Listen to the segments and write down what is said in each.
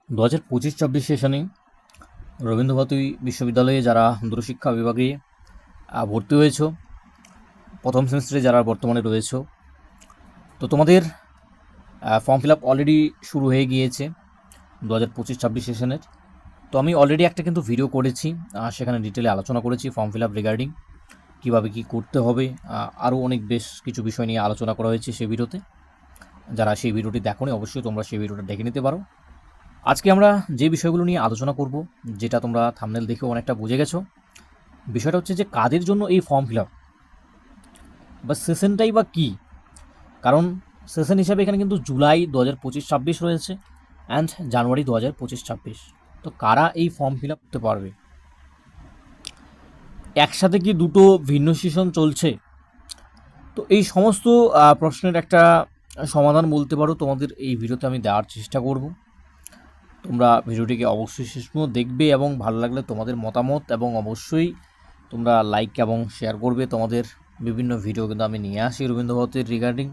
2025-26 সেশনে রবীন্দ্রভারতী বিশ্ববিদ্যালয়ে যারা দূরশিক্ষা বিভাগে ভর্তি হয়েছ, প্রথম সেমিস্টারে যারা বর্তমানে রয়েছ, তো তোমাদের ফর্ম ফিল আপ অলরেডি শুরু হয়ে গিয়েছে 2025-26 সেশনের। তো আমি অলরেডি একটা কিন্তু ভিডিও করেছি, সেখানে ডিটেলে আলোচনা করেছি ফর্ম ফিল আপ রিগার্ডিং কীভাবে কী করতে হবে, আরও অনেক বেশ কিছু বিষয় নিয়ে আলোচনা করা হয়েছে সেই ভিডিওতে। যারা সেই ভিডিওটি দেখোনি অবশ্যই তোমরা সেই ভিডিওটা দেখে নিতে পারো। আজকে আমরা যে বিষয়গুলো নিয়ে আলোচনা করব, যেটা তোমরা থাম্বনেল দেখেও অনেকটা বুঝে গেছো, বিষয়টা হচ্ছে যে কাদের জন্য এই ফর্ম ফিল আপ বা সেশনটাই বা কী। কারণ সেশন হিসাবে এখানে কিন্তু জুলাই 2025-26 রয়েছে অ্যান্ড জানুয়ারি 2025-26। তো কারা এই ফর্ম ফিল আপ করতে পারবে? একসাথে কি দুটো ভিন্ন সেশন চলছে? তো এই সমস্ত প্রশ্নের একটা সমাধান বলতে পারো তোমাদের এই ভিডিওতে আমি দেওয়ার চেষ্টা করব। তোমরা ভিডিওটিকে অবশ্যই শেষ পর্যন্ত দেখবে এবং ভালো লাগলে তোমাদের মতামত এবং অবশ্যই তোমরা লাইক এবং শেয়ার করবে। তোমাদের বিভিন্ন ভিডিও কিন্তু আমি নিয়ে আসি রবীন্দ্রভারতীর রিগার্ডিং।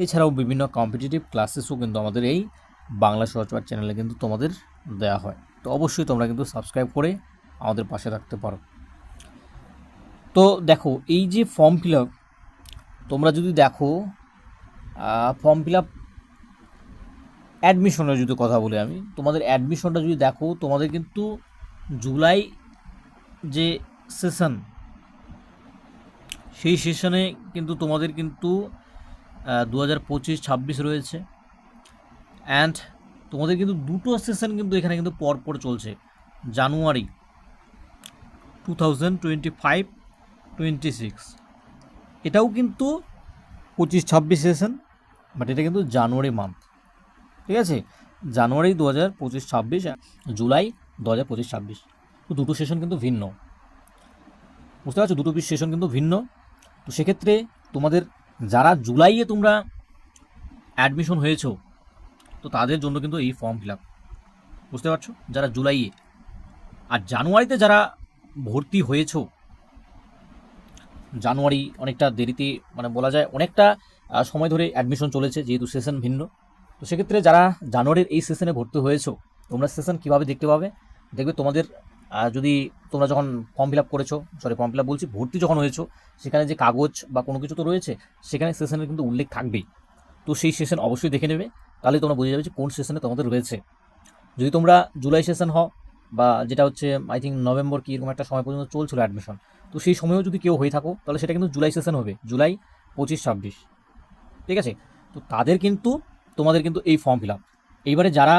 এছাড়াও বিভিন্ন কম্পিটিটিভ ক্লাসেসও কিন্তু আমাদের এই বাংলা সহজপাঠ চ্যানেলে কিন্তু তোমাদের দেওয়া হয়। তো অবশ্যই তোমরা কিন্তু সাবস্ক্রাইব করে আমাদের পাশে রাখতে পারো। তো দেখো, এই যে ফর্ম ফিল আপ, তোমরা যদি দেখো ফর্ম ফিল আপ অ্যাডমিশনের যদি কথা বলি আমি, তোমাদের অ্যাডমিশনটা যদি দেখো, তোমাদের কিন্তু জুলাই যে সেশন, সেই সেশনে কিন্তু তোমাদের কিন্তু 2025-26 রয়েছে অ্যান্ড তোমাদের কিন্তু দুটো সেশন কিন্তু এখানে কিন্তু পরপর চলছে। জানুয়ারি 2025-26 এটাও কিন্তু 25-26 সেশন, বাট এটা কিন্তু জানুয়ারি মান্থ, ঠিক আছে? জানুয়ারি 2025-26, জুলাই 2025-26, তো দুটো সেশন কিন্তু ভিন্ন, বুঝতে পারছো? দুটো সেশন কিন্তু ভিন্ন। তো সেক্ষেত্রে তোমাদের যারা জুলাইয়ে তোমরা অ্যাডমিশন হয়েছো, তো তাদের জন্য কিন্তু এই ফর্ম ফিল আপ, বুঝতে পারছো? যারা জুলাইয়ে, আর জানুয়ারিতে যারা ভর্তি হয়েছো, জানুয়ারি অনেকটা দেরিতে, মানে বলা যায় অনেকটা সময় ধরে অ্যাডমিশন চলেছে যেহেতু সেশন ভিন্ন। তো সেক্ষেত্রে যারা জানুয়ারির এই সেশনে ভর্তি হয়েছো, তোমরা সেশন কীভাবে দেখতে পাবে? দেখবে তোমাদের যদি তোমরা যখন ফর্ম ফিল আপ করেছো, ফর্ম ফিল আপ বলছি, ভর্তি যখন হয়েছো, সেখানে যে কাগজ বা কোনো কিছু তো রয়েছে, সেখানে সেশনের কিন্তু উল্লেখ থাকবেই। তো সেই সেশন অবশ্যই দেখে নেবে, তাহলে তোমরা বুঝে যাবে যে কোন সেশনে তোমাদের রয়েছে। যদি তোমরা জুলাই সেশন হও, বা যেটা হচ্ছে আই থিঙ্ক নভেম্বর কি এরকম একটা সময় পর্যন্ত চলছিল অ্যাডমিশন, তো সেই সময়েও যদি কেউ হয়ে থাকো, তাহলে সেটা কিন্তু জুলাই সেশন হবে, জুলাই 25-26, ঠিক আছে? তো তাদের কিন্তু, তোমাদের কিন্তু এই ফর্ম ফিল আপ। এইবারে যারা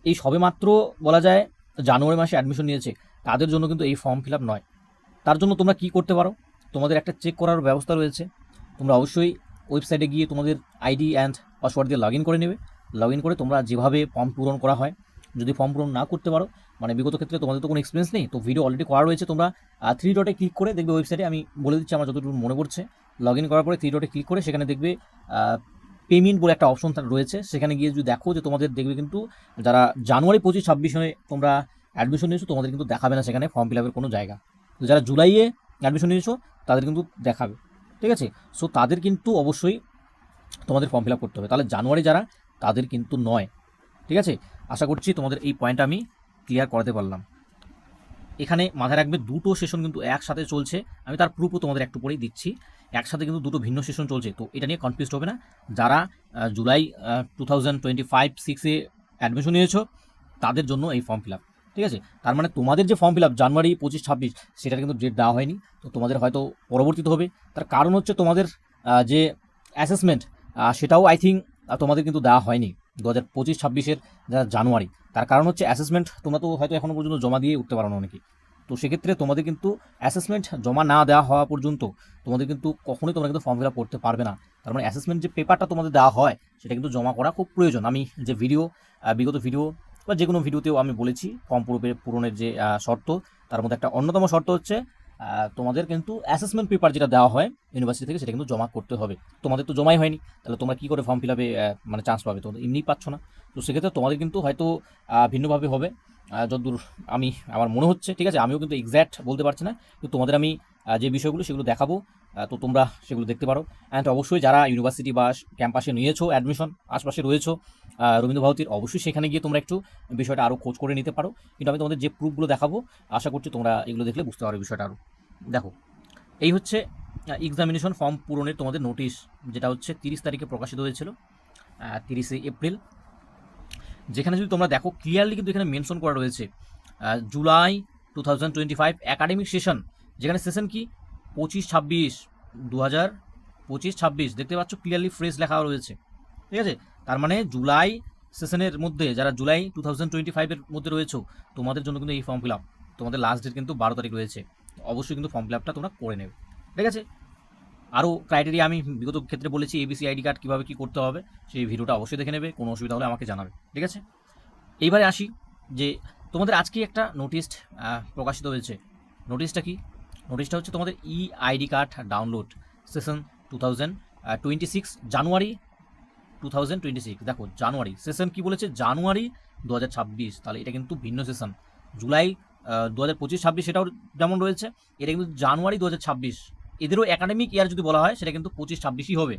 এই সবে মাত্র বলা যায় জানুয়ারি মাসে অ্যাডমিশন নিয়েছে, তাদের জন্য কিন্তু এই ফর্ম ফিল আপ নয়। তার জন্য তোমরা কি করতে পারো? তোমাদের একটা চেক করার ব্যবস্থা রয়েছে। তোমরা অবশ্যই ওয়েবসাইটে গিয়ে তোমাদের আইডি অ্যান্ড পাসওয়ার্ড দিয়ে লগ ইন করে নেবে। লগ ইন করে তোমরা যেভাবে ফর্ম পূরণ করা হয়, যদি ফর্ম পূরণ না করতে পারো, মানে বিগত ক্ষেত্রে তোমাদের তো কোনো এক্সপিরিয়েন্স নেই, তো ভিডিও অলরেডি করা রয়েছে, তোমরা 3 ডটে ক্লিক করে দেখবে ওয়েবসাইটে, আমি বলে দিচ্ছি আমার যতটুকু মনে পড়ছে। লগ ইন করার পরে 3 ডটে ক্লিক করে সেখানে দেখবে পেমেন্ট বলে একটা অপশন রয়েছে। সেখানে গিয়ে যদি দেখো, যে তোমাদের দেখবে কিন্তু যারা জানুয়ারি 25-26 তোমরা অ্যাডমিশন নিয়েছো, তোমাদের কিন্তু দেখাবে না সেখানে ফর্ম ফিল আপের কোনো জায়গা। তো যারা জুলাইয়ে অ্যাডমিশন নিয়েছো, তাদের কিন্তু দেখাবে, ঠিক আছে? সো তাদের কিন্তু অবশ্যই তোমাদের ফর্ম ফিল আপ করতে হবে। তাহলে জানুয়ারি যারা, তাদের কিন্তু নয়, ঠিক আছে? আশা করছি তোমাদের এই পয়েন্টটা আমি ক্লিয়ার করাতে পারলাম। এখানে মাথায় রাখবে, দুটো সেশন কিন্তু একসাথে চলছে। আমি তার প্রুফও তোমাদের একটু পরেই দিচ্ছি। একসাথে কিন্তু দুটো ভিন্ন সেশন চলছে, তো এটা নিয়ে কনফিউজ হবে না। যারা জুলাই 2025-26 অ্যাডমিশন নিয়েছো, তাদের জন্য এই ফর্ম ফিল আপ, ঠিক আছে? তার মানে তোমাদের যে ফর্ম ফিল আপ জানুয়ারি 25-26, সেটার কিন্তু ডেট দেওয়া হয়নি, তো তোমাদের হয়তো পরবর্তীতে হবে। তার কারণ হচ্ছে তোমাদের যে অ্যাসেসমেন্ট, সেটাও আই থিঙ্ক তোমাদের কিন্তু দেওয়া হয়নি 2025-26 যারা জানুয়ারি। তার কারণ হচ্ছে অ্যাসেসমেন্ট তোমরা তো হয়তো এখনও পর্যন্ত জমা দিয়ে উঠতে পারো না অনেকে। তো সেক্ষেত্রে তোমাদের কিন্তু অ্যাসেসমেন্ট জমা না দেওয়া হওয়া পর্যন্ত তোমাদের কিন্তু কখনোই তোমরা কিন্তু ফর্ম ফিল আপ করতে পারবে না। তার মানে অ্যাসেসমেন্ট যে পেপারটা তোমাদের দেওয়া হয়, সেটা কিন্তু জমা করা খুব প্রয়োজন। আমি যে ভিডিও, বিগত ভিডিও বা যে কোনো ভিডিওতেও আমি বলেছি, ফর্ম পূরণের যে শর্ত, তার মধ্যে একটা অন্যতম শর্ত হচ্ছে তোমাদের কিন্তু অ্যাসেসমেন্ট পেপার যেটা দেওয়া হয় ইউনিভার্সিটি থেকে, সেটা কিন্তু জমা করতে হবে। তোমাদের তো জমাই হয়নি, তাহলে তোমরা কী করে ফর্ম ফিল আপে মানে চান্স পাবে? তোমরা এমনিই পাচ্ছ না। তো সেক্ষেত্রে তোমাদের কিন্তু হয়তো ভিন্নভাবে হবে, যতদূর আমার মনে হচ্ছে, ঠিক আছে? আমিও কিন্তু এক্স্যাক্ট বলতে পারছি না, কিন্তু তোমাদের আমি যে বিষয়গুলো সেগুলো দেখাবো। তো তোমরা সেগুলো দেখতে পারো। অ্যান্ড অবশ্যই যারা ইউনিভার্সিটি বা ক্যাম্পাসে নিয়েছো অ্যাডমিশন, আশপাশে রয়েছো রবীন্দ্র ভারতীর, অবশ্যই সেখানে গিয়ে তোমরা একটু বিষয়টা আরও খোঁজ করে নিতে পারো। কিন্তু আমি তোমাদের যে প্রুফগুলো দেখাবো, আশা করছি তোমরা এগুলো দেখলে বুঝতে পারো বিষয়টা আরও। দেখো, এই হচ্ছে এক্সামিনেশন ফর্ম পূরণের তোমাদের নোটিশ, যেটা হচ্ছে 30 তারিখে প্রকাশিত হয়েছিল, 30শে এপ্রিল। যেখানে যদি তোমরা দেখো ক্লিয়ারলি কিন্তু এখানে মেনশন করা রয়েছে জুলাই 2025 একাডেমিক সেশন, যেখানে সেশন কি 25-26, 2025-26 দেখতে পাচ্ছ ক্লিয়ারলি ফ্রেশ লেখা রয়েছে। ঠিক আছে, তার মানে জুলাই সেশনের মধ্যে যারা জুলাই 2025-এর মধ্যে রয়েছে, তোমাদের জন্য কিন্তু এই ফর্ম ফিল আপ, তোমাদের লাস্ট ডেট কিন্তু 12 তারিখ রয়েছে। অবশ্যই কিন্তু ফর্ম ফিল আপটা তোমরা করে নেবে। ঠিক আছে, আরও ক্রাইটেরিয়া আমি বিগত ক্ষেত্রে বলেছি, এবিসি আইডি কার্ড কীভাবে কী করতে হবে, সেই ভিডিওটা অবশ্যই দেখে নেবে। কোনো অসুবিধা হলে আমাকে জানাবে। ঠিক আছে, এইবারে আসি যে তোমাদের আজকে একটা নোটিশ প্রকাশিত হয়েছে। নোটিশটা কি? নোটিশটা হচ্ছে তোমাদের আইডি কার্ড ডাউনলোড সেশন 2026 জানুয়ারি 2026। দেখো জানুয়ারি সেশন কি বলেছে, জানুয়ারি 2026, তাহলে এটা কিন্তু ভিন্ন সেশন। জুলাই 2025-26 সেটাও যেমন রয়েছে, এটা কিন্তু জানুয়ারি 2026। এদেরও একাডেমিক ইয়ার যদি বলা হয় সেটা কিন্তু 25-26ই হবে।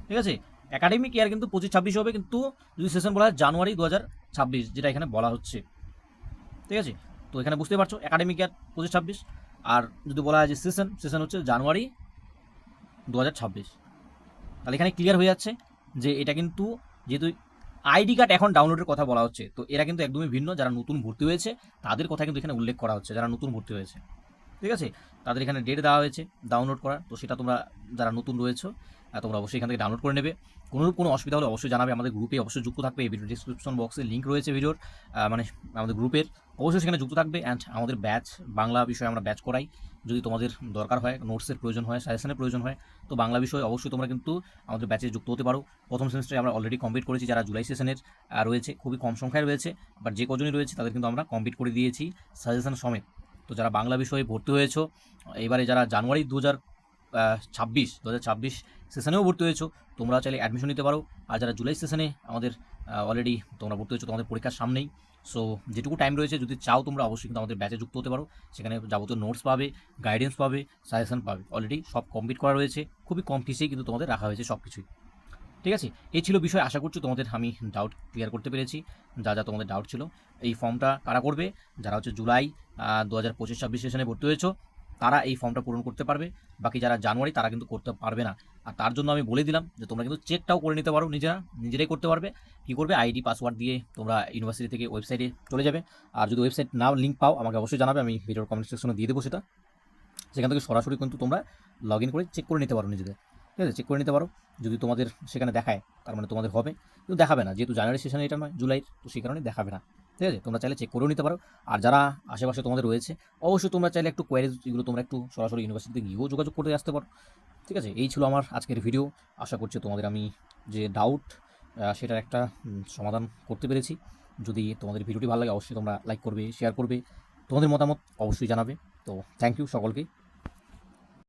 ঠিক আছে, একাডেমিক ইয়ার কিন্তু 25-26 হবে, কিন্তু যদি সেশন বলা হয় জানুয়ারি 2026, যেটা এখানে বলা হচ্ছে। ঠিক আছে, তো এখানে বুঝতে পারছো একাডেমিক ইয়ার 25-26, আর যদি বলা হয় যে সেশন হচ্ছে জানুয়ারি 2026, তাহলে এখানে ক্লিয়ার হয়ে যাচ্ছে যে এটা কিন্তু, যেহেতু আইডি কার্ড এখন ডাউনলোডের কথা বলা হচ্ছে, তো এরা কিন্তু একদমই ভিন্ন। যারা নতুন ভর্তি হয়েছে তাদের কথা কিন্তু এখানে উল্লেখ করা হচ্ছে, যারা নতুন ভর্তি হয়েছে। ঠিক আছে, তাদের এখানে ডেট দেওয়া হয়েছে ডাউনলোড করার, তো সেটা তোমরা যারা নতুন রয়েছো তোমরা অবশ্যই এখান থেকে ডাউনলোড করে নেবে। কোনো অসুবিধা হলে অবশ্যই জানাবে, আমাদের গ্রুপে অবশ্যই যুক্ত থাকবে। এই ভিডিও ডিসক্রিপশন বক্সে লিঙ্ক রয়েছে ভিডিওর, মানে আমাদের গ্রুপের, অবশ্যই সেখানে যুক্ত থাকবে। অ্যান্ড আমাদের ব্যাচ, বাংলা বিষয়ে আমরা ব্যাচ করাই। যদি তোমাদের দরকার হয়, নোটসের প্রয়োজন হয়, সাজেশনের প্রয়োজন হয়, তো বাংলা বিষয়ে অবশ্যই তোমরা কিন্তু আমাদের ব্যাচে যুক্ত হতে পারো। প্রথম সেমিস্টারে আমরা অলরেডি কমপ্লিট করেছি, যারা জুলাই সেশনের রয়েছে খুবই কম সংখ্যায় রয়েছে, বাট যে কজনই রয়েছে তাদের কিন্তু আমরা কমপ্লিট করে দিয়েছি সাজেশন সমেত। তো যারা বাংলা বিষয়ে ভর্তি হয়েছো, এবারে যারা জানুয়ারি 2026 সেশনেও ভর্তি হয়েছো, তোমরা চাইলে অ্যাডমিশন নিতে পারো। আর যারা জুলাই সেশনে আমাদের অলরেডি তোমরা ভর্তি হয়েছো, তোমাদের পরীক্ষার সামনেই, সো যেটুকু টাইম রয়েছে যদি চাও তোমরা অবশ্যই কিন্তু আমাদের ব্যাচে যুক্ত হতে পারো। সেখানে যাবতীয় নোটস পাবে, গাইডেন্স পাবে, সাজেশন পাবে। অলরেডি সব কমপ্লিট করা রয়েছে, খুবই কম ফিসেই কিন্তু তোমাদের রাখা হয়েছে সব কিছুই। ঠিক আছে, এই ছিল বিষয়। আশা করছি তোমাদের আমি ডাউট ক্লিয়ার করতে পেরেছি, যা যা তোমাদের ডাউট ছিল। এই ফর্মটা কারা করবে, যারা হচ্ছে জুলাই 2025-26 সেশনে ভর্তি হয়েছো তারা এই ফর্মটা পূরণ করতে পারবে। বাকি যারা জানুয়ারি তারা কিন্তু করতে পারবে না। আর তার জন্য আমি বলে দিলাম যে তোমরা কিন্তু চেকটাও করে নিতে পারো, নিজেরাই করতে পারবে। কী করবে, আইডি পাসওয়ার্ড দিয়ে তোমরা ইউনিভার্সিটি থেকে ওয়েবসাইটে চলে যাবে। আর যদি ওয়েবসাইট না লিঙ্ক পাও আমাকে অবশ্যই জানাবে, আমি ভিডিওর কমেন্ট সেকশনে দিয়ে দেবো সেটা। সেখান থেকে সরাসরি কিন্তু তোমরা লগ ইন করে চেক করে নিতে পারো নিজেদের। ঠিক আছে, চেক করে নিতে পারো। যদি তোমাদের সেখানে দেখায় তার মানে তোমাদের হবে, কিন্তু দেখাবে না, যেহেতু জানুয়ারি সেশনে এটা নয় জুলাইয়ের, তো সেই কারণে দেখাবে না। ঠিক আছে, তোমরা চাইলে চেক করেও নিতে পারো। আর যারা আশেপাশে তোমাদের রয়েছে অবশ্যই তোমরা চাইলে একটু কোয়ারিজ এগুলো তোমরা একটু সরাসরি ইউনিভার্সিটিতে গিয়েও যোগাযোগ করতে আসতে পারো। ঠিক আছে, এই ছিল আমার আজকের ভিডিও। আশা করছি তোমাদের আমি যে ডাউট সেটার একটা সমাধান করতে পেরেছি। যদি তোমাদের ভিডিওটি ভালো লাগে অবশ্যই তোমরা লাইক করবে, শেয়ার করবে, তোমাদের মতামত অবশ্যই জানাবে। তো থ্যাংক ইউ সকলকে।